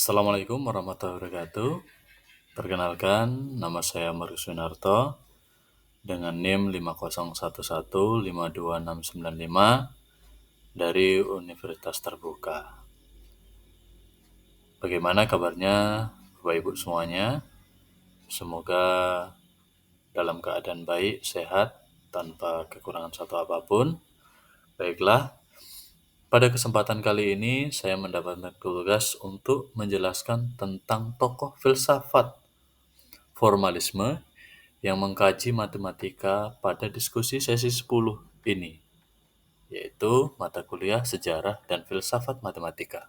Assalamualaikum warahmatullahi wabarakatuh. Perkenalkan, nama saya Marus Winarto dengan NIM 5011526695 dari Universitas Terbuka. Bagaimana kabarnya Bapak Ibu semuanya? Semoga dalam keadaan baik, sehat, tanpa kekurangan satu apapun. Baiklah, pada kesempatan kali ini saya mendapatkan tugas untuk menjelaskan tentang tokoh filsafat formalisme yang mengkaji matematika pada diskusi sesi 10 ini, yaitu mata kuliah Sejarah dan Filsafat Matematika.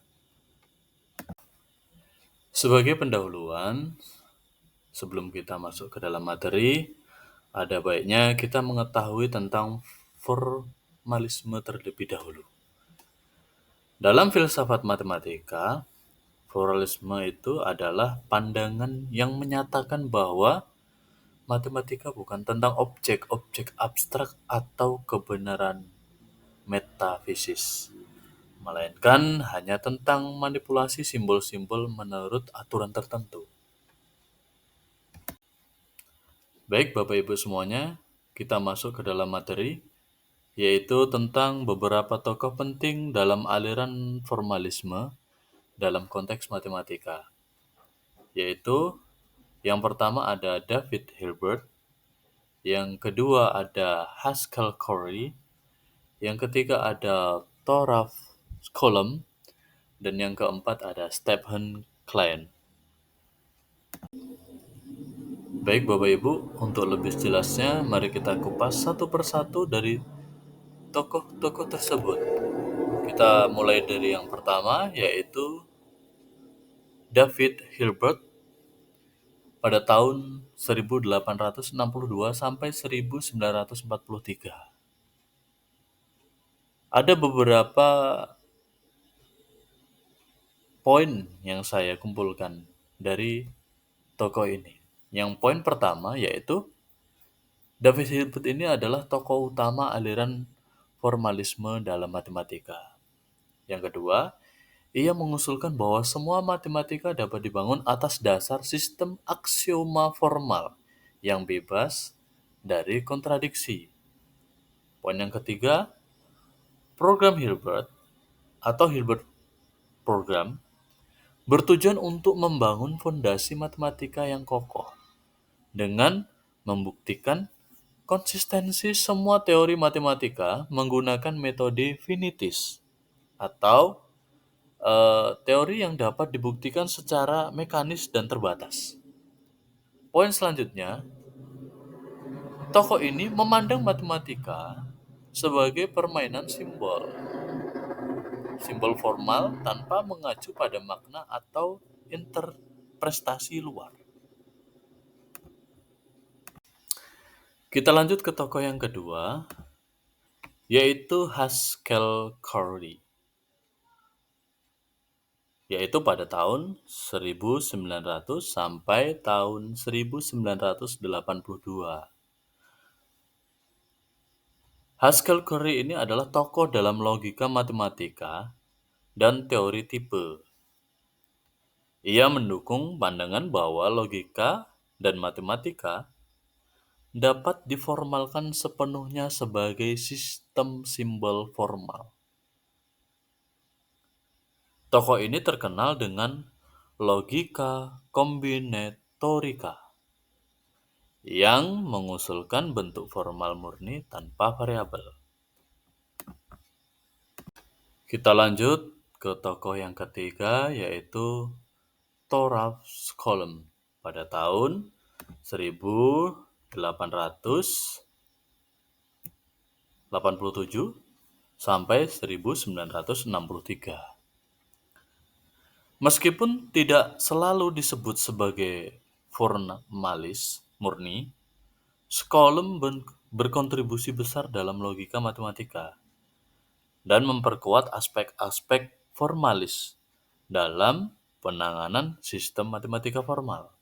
Sebagai pendahuluan, sebelum kita masuk ke dalam materi, ada baiknya kita mengetahui tentang formalisme terlebih dahulu. Dalam filsafat matematika, formalisme itu adalah pandangan yang menyatakan bahwa matematika bukan tentang objek-objek abstrak atau kebenaran metafisis, melainkan hanya tentang manipulasi simbol-simbol menurut aturan tertentu. Baik Bapak Ibu semuanya, kita masuk ke dalam materi, yaitu tentang beberapa tokoh penting dalam aliran formalisme dalam konteks matematika. Yaitu yang pertama ada David Hilbert, yang kedua ada Haskell Curry, yang ketiga ada Thoralf Skolem, dan yang keempat ada Stephen Klein. Baik Bapak Ibu, untuk lebih jelasnya mari kita kupas satu persatu dari tokoh-tokoh tersebut. Kita mulai dari yang pertama, yaitu David Hilbert pada tahun 1862 sampai 1943. Ada beberapa poin yang saya kumpulkan dari tokoh ini. Yang poin pertama yaitu David Hilbert ini adalah tokoh utama aliran formalisme dalam matematika. Yang kedua, ia mengusulkan bahwa semua matematika dapat dibangun atas dasar sistem aksioma formal yang bebas dari kontradiksi. Poin yang ketiga, program Hilbert atau Hilbert Program bertujuan untuk membangun fondasi matematika yang kokoh dengan membuktikan konsistensi semua teori matematika menggunakan metode finitis atau teori yang dapat dibuktikan secara mekanis dan terbatas. Poin selanjutnya, tokoh ini memandang matematika sebagai permainan simbol. Simbol formal tanpa mengacu pada makna atau interpretasi luar. Kita lanjut ke tokoh yang kedua, yaitu Haskell Curry, yaitu pada tahun 1900 sampai tahun 1982. Haskell Curry ini adalah tokoh dalam logika matematika dan teori tipe. Ia mendukung pandangan bahwa logika dan matematika dapat diformalkan sepenuhnya sebagai sistem simbol formal. Tokoh ini terkenal dengan logika kombinatorika yang mengusulkan bentuk formal murni tanpa variabel. Kita lanjut ke tokoh yang ketiga, yaitu Thoralf Skolem pada tahun 1887 sampai 1963. Meskipun tidak selalu disebut sebagai formalis murni, Skolem berkontribusi besar dalam logika matematika dan memperkuat aspek-aspek formalis dalam penanganan sistem matematika formal.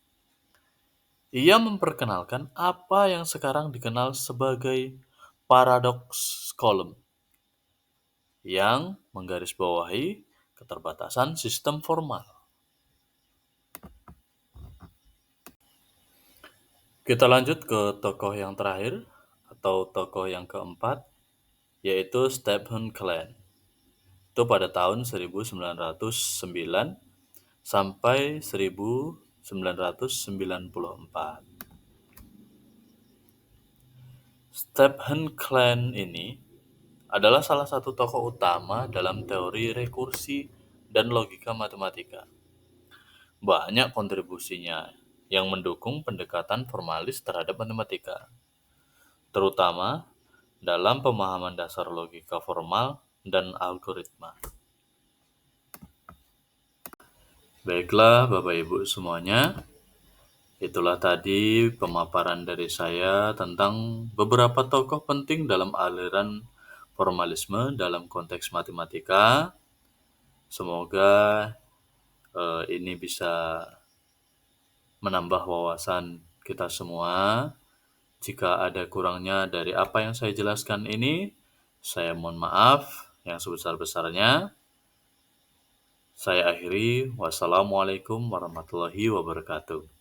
Ia memperkenalkan apa yang sekarang dikenal sebagai paradoks Skolem yang menggarisbawahi keterbatasan sistem formal. Kita lanjut ke tokoh yang terakhir atau tokoh yang keempat, yaitu Stephen Klein. Itu pada tahun 1909 sampai 1994. Stephen Klein ini adalah salah satu tokoh utama dalam teori rekursi dan logika matematika. Banyak kontribusinya yang mendukung pendekatan formalis terhadap matematika, terutama dalam pemahaman dasar logika formal dan algoritma. Baiklah Bapak Ibu semuanya, itulah tadi pemaparan dari saya tentang beberapa tokoh penting dalam aliran formalisme dalam konteks matematika. Semoga ini bisa menambah wawasan kita semua. Jika ada kurangnya dari apa yang saya jelaskan ini, saya mohon maaf yang sebesar-besarnya. Saya akhiri. Wassalamualaikum warahmatullahi wabarakatuh.